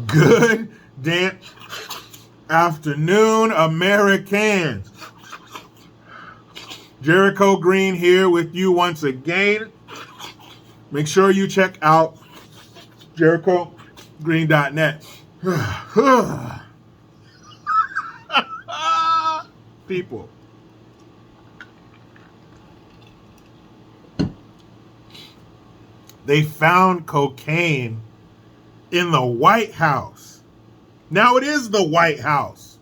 Good damn afternoon, Americans. Jericho Green here with you once again. Make sure you check out jerichogreen.net. People. They found cocaine in the White House. Now it is the White House.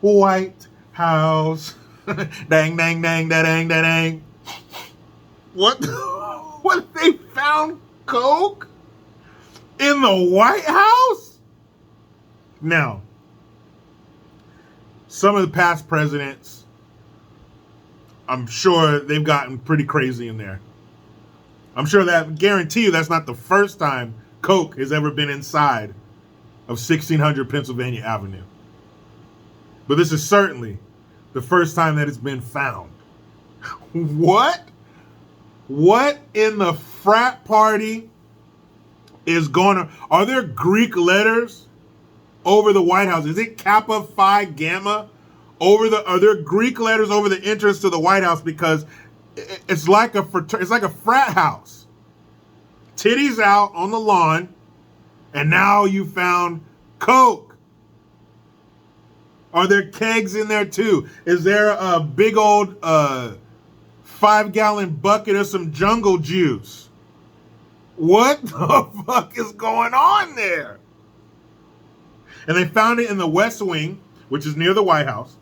White House. Dang, dang, dang, da, dang, da, dang. What? What? They found coke in the White House? Now, some of the past presidents, I'm sure they've gotten pretty crazy in there. I'm sure that, guarantee you, that's not the first time coke has ever been inside of 1600 Pennsylvania Avenue. But this is certainly the first time that it's been found. What? What in the frat party is going on? Are there Greek letters over the White House? Is it Kappa Phi Gamma are there Greek letters over the entrance to the White House? Because it's like a frat house. Titties out on the lawn, and now you found coke. Are there kegs in there too? Is there a big old 5-gallon bucket of some jungle juice? What the fuck is going on there? And they found it in the West Wing, which is near the White House,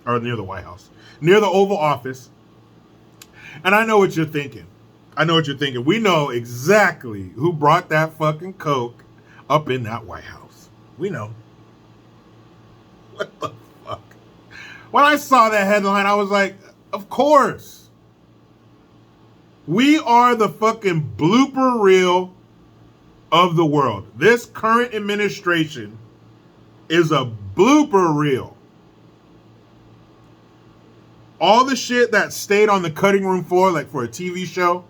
near the Oval Office. And I know what you're thinking. We know exactly who brought that fucking coke up in that White House. We know. What the fuck? When I saw that headline, I was like, of course. We are the fucking blooper reel of the world. This current administration is a blooper reel. All the shit that stayed on the cutting room floor, like for a TV show,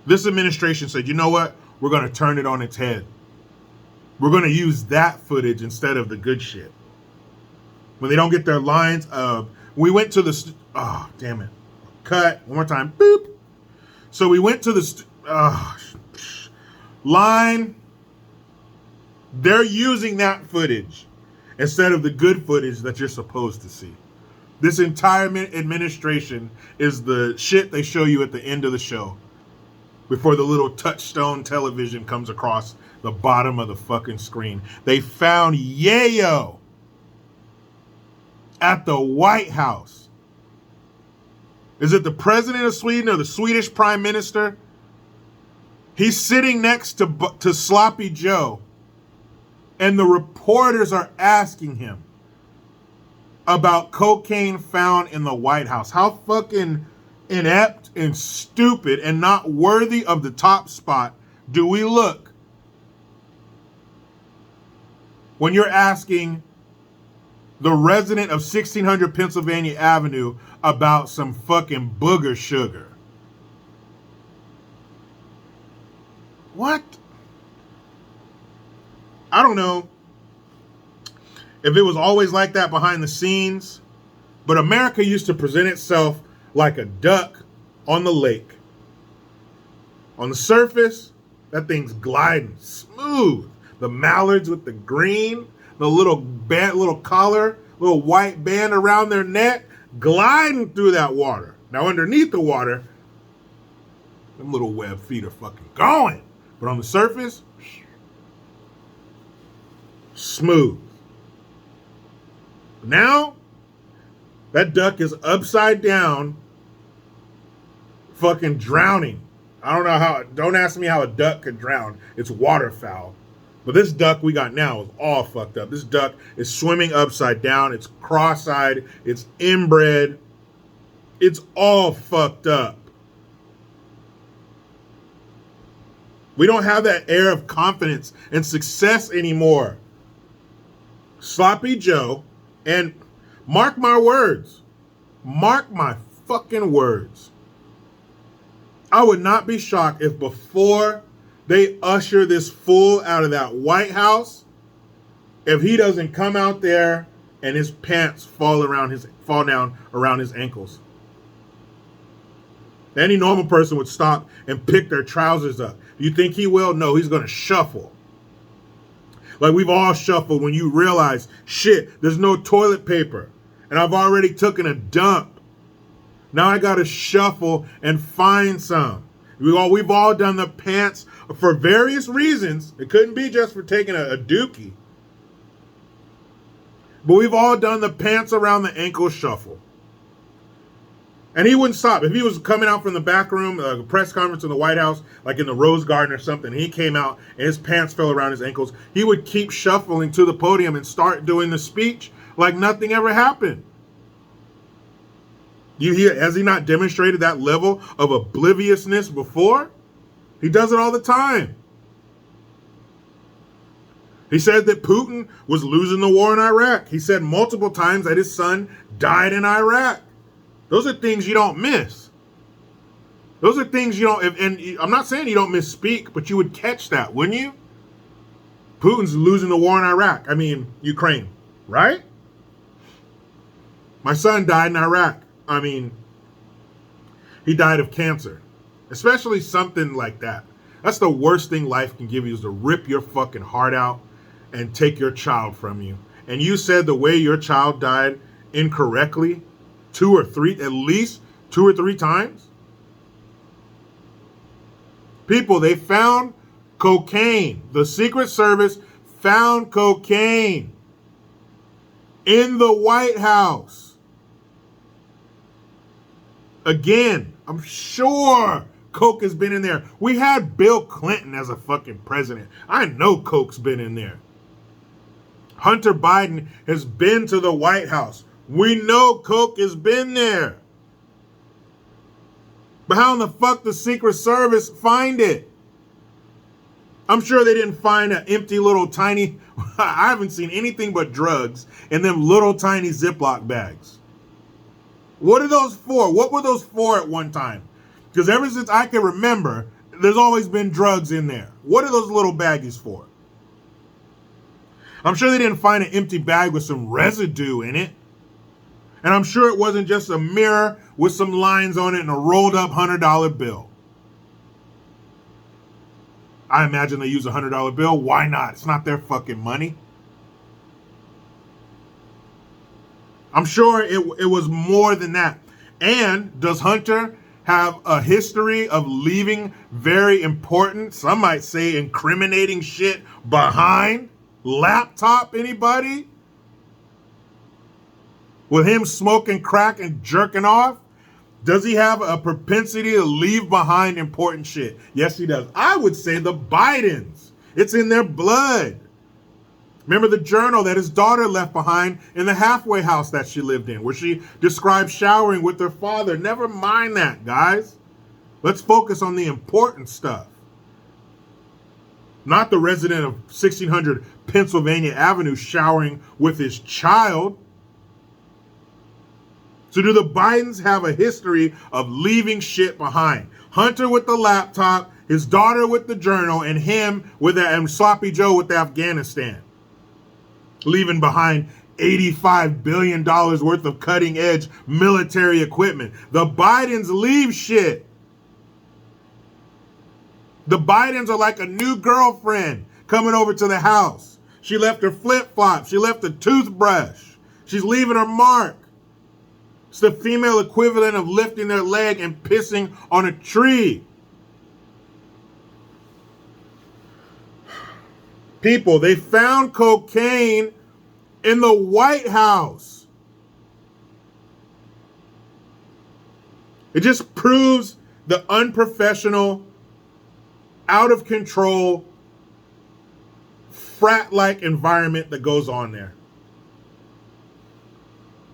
this administration said, you know what? We're going to turn it on its head. We're going to use that footage instead of the good shit. When they don't get their lines of, we went to the, oh, damn it. Cut. One more time. Boop. So we went to the line. They're using that footage instead of the good footage that you're supposed to see. This entire administration is the shit they show you at the end of the show before the little touchstone television comes across the bottom of the fucking screen. They found yayo at the White House. Is it the president of Sweden or the Swedish prime minister? He's sitting next to Sloppy Joe. And the reporters are asking him about cocaine found in the White House. How fucking inept and stupid and not worthy of the top spot do we look when you're asking the resident of 1600 Pennsylvania Avenue about some fucking booger sugar? What? I don't know if it was always like that behind the scenes, but America used to present itself like a duck on the lake. On the surface, that thing's gliding smooth. The mallards with the green, the little collar, little white band around their neck, gliding through that water. Now underneath the water, them little web feet are fucking going. But on the surface, smooth. Now, that duck is upside down, fucking drowning. I don't know how, don't ask me how a duck could drown. It's waterfowl. But this duck we got now is all fucked up. This duck is swimming upside down. It's cross-eyed. It's inbred. It's all fucked up. We don't have that air of confidence and success anymore. Sloppy Joe, and mark my words. Mark my fucking words. I would not be shocked if before They usher this fool out of that White House if he doesn't come out there and his pants fall down around his ankles. Any normal person would stop and pick their trousers up. You think he will? No, he's going to shuffle. Like we've all shuffled when you realize, shit, there's no toilet paper. And I've already taken a dump. Now I got to shuffle and find some. We've all done the pants for various reasons. It couldn't be just for taking a dookie. But we've all done the pants around the ankle shuffle. And he wouldn't stop. If he was coming out from the back room, a press conference in the White House, like in the Rose Garden or something, and he came out and his pants fell around his ankles, he would keep shuffling to the podium and start doing the speech like nothing ever happened. Has he not demonstrated that level of obliviousness before? He does it all the time. He said that Putin was losing the war in Iraq. He said multiple times that his son died in Iraq. Those are things you don't miss. Those are things you don't, and I'm not saying you don't misspeak, but you would catch that, wouldn't you? Putin's losing the war in Iraq. I mean, Ukraine, right? My son died in Iraq. I mean, he died of cancer. Especially something like that. That's the worst thing life can give you, is to rip your fucking heart out and take your child from you. And you said the way your child died incorrectly, at least two or three times. People, they found cocaine. The Secret Service found cocaine in the White House. Again, I'm sure coke has been in there. We had Bill Clinton as a fucking president. I know coke's been in there. Hunter Biden has been to the White House. We know coke has been there. But how in the fuck the Secret Service find it? I'm sure they didn't find an empty little tiny, I haven't seen anything but drugs in them little tiny Ziploc bags. What are those for? What were those for at one time? Because ever since I can remember, there's always been drugs in there. What are those little baggies for? I'm sure they didn't find an empty bag with some residue in it. And I'm sure it wasn't just a mirror with some lines on it and a rolled up $100 bill. I imagine they use a $100 bill. Why not? It's not their fucking money. I'm sure it was more than that. And does Hunter have a history of leaving very important, some might say incriminating shit behind? Laptop, anybody? With him smoking crack and jerking off? Does he have a propensity to leave behind important shit? Yes, he does. I would say the Bidens. It's in their blood. Remember the journal that his daughter left behind in the halfway house that she lived in, where she described showering with her father. Never mind that, guys. Let's focus on the important stuff. Not the resident of 1600 Pennsylvania Avenue showering with his child. So do the Bidens have a history of leaving shit behind? Hunter with the laptop, his daughter with the journal, and him with that, and Sloppy Joe with Afghanistan. Leaving behind $85 billion worth of cutting edge military equipment. The Bidens leave shit. The Bidens are like a new girlfriend coming over to the house. She left her flip-flops. She left a toothbrush. She's leaving her mark. It's the female equivalent of lifting their leg and pissing on a tree. People, they found cocaine in the White House. It just proves the unprofessional, out of control, frat-like environment that goes on there.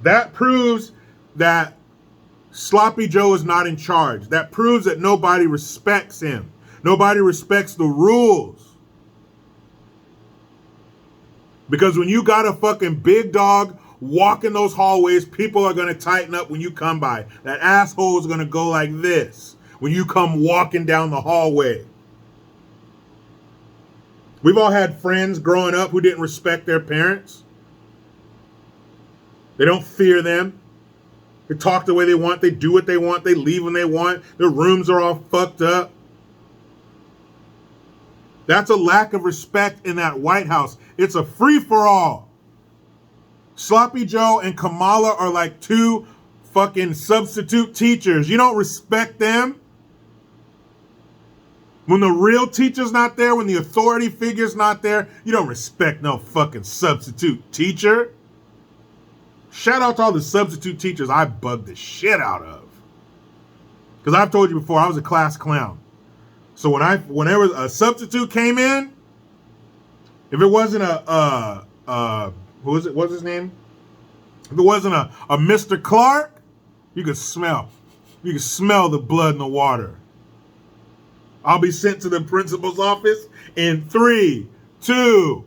That proves that Sloppy Joe is not in charge. That proves that nobody respects him. Nobody respects the rules. Because when you got a fucking big dog walking those hallways, people are going to tighten up when you come by. That asshole is going to go like this when you come walking down the hallway. We've all had friends growing up who didn't respect their parents. They don't fear them. They talk the way they want. They do what they want. They leave when they want. Their rooms are all fucked up. That's a lack of respect in that White House. It's a free-for-all. Sloppy Joe and Kamala are like two fucking substitute teachers. You don't respect them. When the real teacher's not there, when the authority figure's not there, you don't respect no fucking substitute teacher. Shout out to all the substitute teachers I bugged the shit out of. Because I've told you before, I was a class clown. So whenever a substitute came in, if it wasn't what's his name? If it wasn't a Mr. Clark, you could smell the blood in the water. I'll be sent to the principal's office in 3, 2.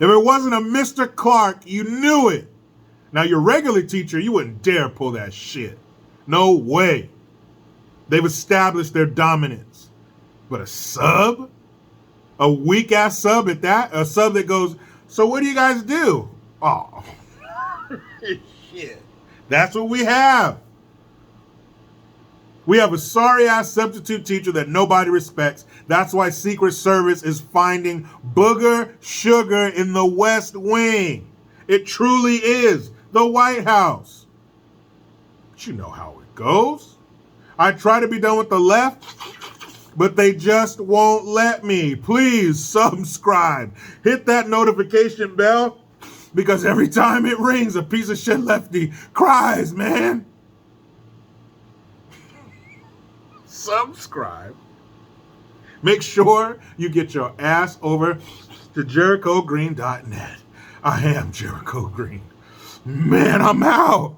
If it wasn't a Mr. Clark, you knew it. Now, your regular teacher, you wouldn't dare pull that shit. No way. They've established their dominance. But a sub? A weak-ass sub at that? A sub that goes, so what do you guys do? Oh, shit. That's what we have. We have a sorry-ass substitute teacher that nobody respects. That's why Secret Service is finding booger sugar in the West Wing. It truly is the White House. But you know how it goes. I try to be done with the left, but they just won't let me. Please subscribe. Hit that notification bell, because every time it rings, a piece of shit lefty cries, man. Subscribe. Make sure you get your ass over to JerichoGreen.net. I am Jericho Green. Man, I'm out.